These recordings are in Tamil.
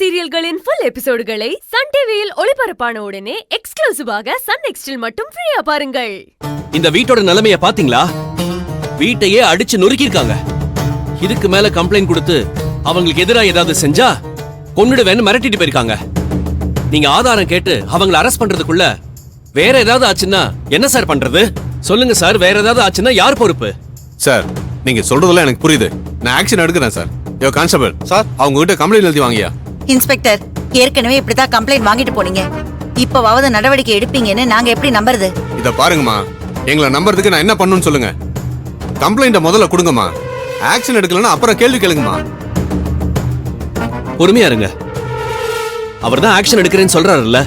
சீரியல்களின் ஃபுல் எபிசோடுகளை சன் டிவியில் ஒளிபரப்பான உடனே எக்ஸ்க்ளூசிவாக சன் நெக்ஸ்டில் மட்டும் ஃப்ரீயா பாருங்கள். இந்த வீட்டோட நிலைமைய பாத்தீங்களா? வீட்டையே அடிச்சு நொறுக்கிருக்காங்க. இதுக்கு மேல கம்ப்ளைண்ட் கொடுத்து அவங்களுக்கு எதிரா ஏதாவது செஞ்சா கொன்னுடுவேன்னு மிரட்டிட்டு போயிருக்காங்க. நீங்க ஆதாரம் கேட்டு அவங்களை அரெஸ்ட் பண்றதுக்குள்ள வேற ஏதாவது ஆச்சுன்னா என்ன சார் பண்றது? சொல்லுங்க சார், வேற ஏதாவது ஆச்சுன்னா யார் பொறுப்பு? சார், நீங்க சொல்றதெல்லாம் எனக்கு புரியுது. நான் ஆக்ஷன் எடுக்கிறேன் சார். யோ கான்ஸ்டபிள் சார், அவங்க கிட்ட கம்ப்ளைண்ட் எழுதி வாங்கியா? இன்ஸ்பெக்டர், ஏற்கனவே இப்படிதான் கம்ப்ளைண்ட் வாங்கிட்டு போனீங்க. இப்பவாவது நடவடிக்கை எடுப்பீங்கன்னு நாங்க எப்படி நம்புறது? இத பாருங்கம்மா, எங்களை நம்புறதுக்கு நான் என்ன பண்ணணும்னு சொல்லுங்க. கம்ப்ளைண்ட முதல்ல கொடுங்கம்மா. ஆக்ஷன் எடுக்கலன்னா அப்புறம் கேள்வி கேளுங்கம்மா. பொறுமையா இருங்க. அவர் தான் ஆக்ஷன் எடுக்கிறேன்னு சொல்றாருல்ல,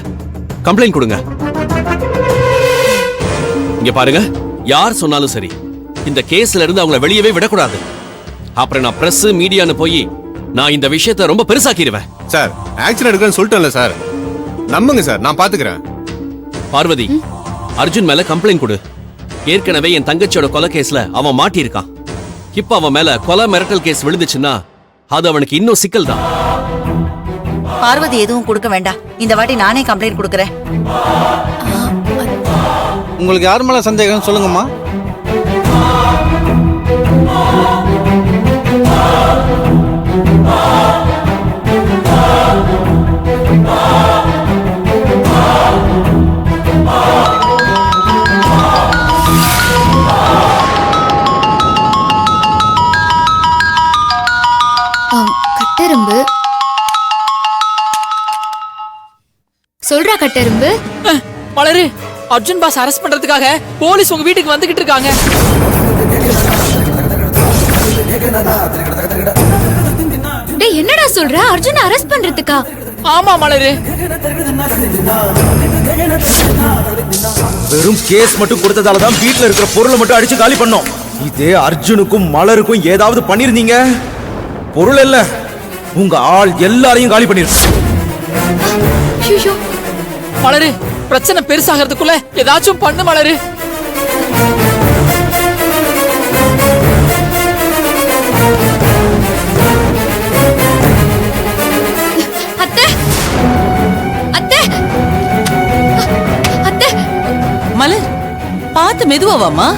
கம்ப்ளைண்ட் கொடுங்க. இங்க பாருங்க, யார் சொன்னாலும் சரி, இந்த கேஸ்ல இருந்து அவங்கள வெளியவே விடக்கூடாது. அப்புறம் நான் பிரஸ் மீடியான்னு போய் நான் இந்த விஷயத்தை ரொம்ப பெருசாக்கிடுவேன். சார், ஆக்ஷன் எடுக்கிறேன்னு சொல்லிட்டேன்ல சார், நம்புங்க சார், நான் பாத்துக்கிறேன். பார்வதி, அர்ஜுன் மேல கம்ப்ளைண்ட் கொடு. ஏற்கனவே என் தங்கச்சியோட கொலை கேஸ்ல அவன் மாட்டியிருக்கான். இப்ப அவன் மேல கொலை மிரட்டல் கேஸ் விழுந்துச்சுன்னா அது அவனுக்கு இன்னும் சிக்கல் தான். பார்வதி எதுவும் கொடுக்க வேண்டாம். இந்த வாட்டி நானே கம்ப்ளைண்ட் கொடுக்கறேன். உங்களுக்கு யார் மேல சந்தேகம் சொல்லுங்கம்மா. கட்டெரும்பு சொல்றா. கட்டெரும்பு மலரு, அர்ஜுன் பாஸ் அரெஸ்ட் பண்றதுக்காக போலீஸ் உங்க வீட்டுக்கு வந்துகிட்டு இருக்காங்க. டேய், என்னடா சொல்ற? அர்ஜுன் அரெஸ்ட் பண்றதுக்கா? ஆமா மலரு. வெறும் கேஸ் மட்டும் கொடுத்ததால தான் வீட்ல இருக்கிற பொருளை மட்டும் அடிச்சு காலி பண்ணோம். இதே அர்ஜுனுக்கும் மலருக்கும் ஏதாவது பண்ணிருந்தீங்க, பொருள் இல்ல உங்க ஆள் எல்லாரையும் காலி பண்ணிருக்கோம். மலரு, பிரச்சனை பெருசாகிறதுக்குள்ள ஏதாச்சும் பண்ணு மலரு. அத்தை, அத்தை, அத்தை. மலர், பார்த்து மெதுவாவாமா.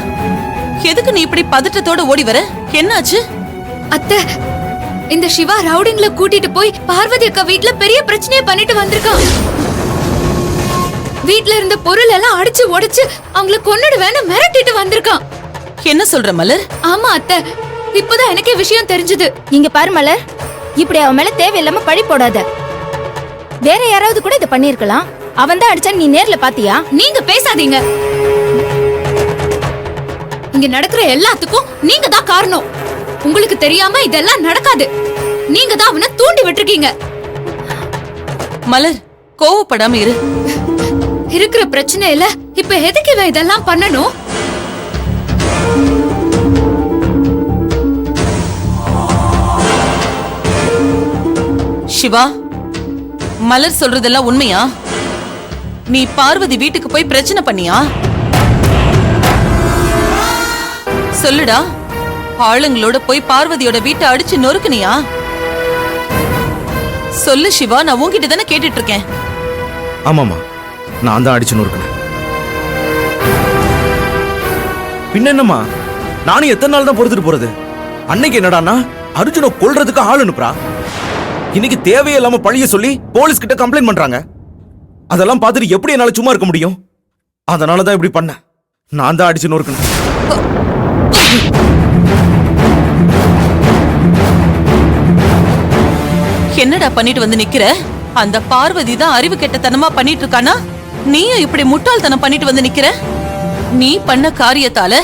எதுக்கு நீ இப்படி பதட்டத்தோட ஓடி வர? என்னாச்சு? அத்தை, இந்த சிவா ரவுடிங்ல கூட்டிட்டு போய் பார்வதி அக்கா வீட்ல பெரிய பிரச்சனையை பண்ணிட்டு வந்திருக்கான். வீட்ல இருந்த பொருள் எல்லாம் அடிச்சு உடைச்சு அவங்கள கொன்னுடுவேன்னு மிரட்டிட்டு வந்திருக்கான். என்ன சொல்ற மலர்? ஆமா அத்தை, இப்பதான் எனக்கே விஷயம் தெரிஞ்சது. இங்க பாரு மலர், இப்படி அவன் மேல தேவையில்லாம பழி போடாத. வேற யாராவது கூட இதை பண்ணிருக்கலாம். அவன் தான் அடிச்சா நீ நேர்ல பாத்தியா? நீங்க பேசாதீங்க. இங்க நடக்கிற எல்லாத்துக்கும் நீங்க தான் காரணம். உங்களுக்கு தெரியாம இதெல்லாம் நடக்காது. நீங்க தான் அவனை தூண்டி விட்டுருக்கீங்க. மலர், கோவப்படாம இரு. இருக்கிற பிரச்சனை இல்ல, இப்ப எதுக்கு இவன் இதெல்லாம் பண்ணணும்? சிவா, மலர் சொல்றதெல்லாம் உண்மையா? நீ பார்வதி வீட்டுக்கு போய் பிரச்சனை பண்ணியா? சொல்லுடா. ஆளுங்களோட போய் பார்வதியோட வீட்டை அடிச்சு நொறுக்குனியா? சொல்லு சிவா, நான் உன்கிட்ட தானே கேட்டுட்டு இருக்கேன். ஆமாமா, நான் தான் அடிச்சு நொறுக்கினேன். பின்ன என்னம்மா, நானும் எத்தனை நாள் தான் பொறுத்துட்டு போறது? அன்னைக்கு என்னடான்னா அர்ஜுனை கொல்றதுக்கு ஆள் அனுப்புறா. இன்னைக்கு தேவையில்லாம பழிய சொல்லி போலீஸ் கிட்ட கம்ப்ளைண்ட் பண்றாங்க. அதெல்லாம் பார்த்துட்டு எப்படி என்னால சும்மா இருக்க முடியும்? அதனாலதான் இப்படி பண்ண. நான் தான் அடிச்சு நொறுக்கினேன். என்னடா பண்ணிட்டு வந்து நிக்கிற? அந்த பார்வதி தான் அறிவு கெட்டத்தனமா பண்ணிட்டு இருக்கானா? நீயும் இப்படி முட்டாள்தனம் பண்ணிட்டு வந்து நிக்கிற? நீ பண்ண காரியத்தால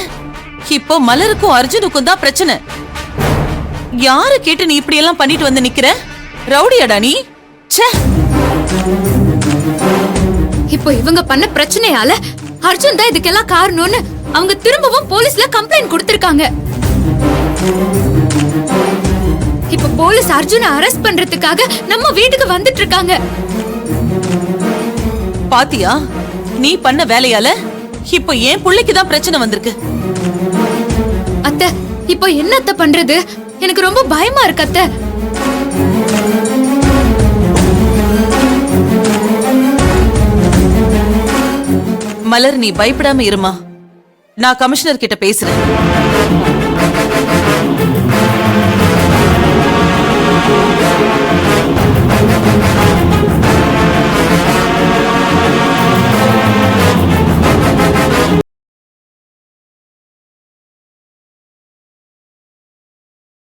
இப்போ மலருக்கும் அர்ஜுனுக்கும் தான் பிரச்சனை. யாரு கேட்டு நீ இப்படி எல்லாம் பண்ணிட்டு வந்து நிக்கிற? ரவுடியாடா நீ? ச்சே. இப்போ இவங்க பண்ண பிரச்சனையால அர்ஜுன் தான் இதுக்கெல்லாம் காரணம்னு அவங்க திரும்பவும் போலீஸ்ல கம்ப்ளைண்ட் கொடுத்திருக்காங்க. இப்ப போலீஸ் அர்ஜுனை அரெஸ்ட் பண்றதுக்காக நம்ம வீட்டுக்கு வந்துட்டு இருக்காங்க. பாத்தியா, நீ பண்ண வேலையால இப்போ என் புள்ளைக்கு தான் பிரச்சனை வந்திருக்கு. அத்தை, இப்போ என்னத்த பண்றது? எனக்கு ரொம்ப பயமா இருக்கு அத்தை. மலர், நீ பயப்படாம இருமா. நான் கமிஷனர் கிட்ட பேசுறேன்.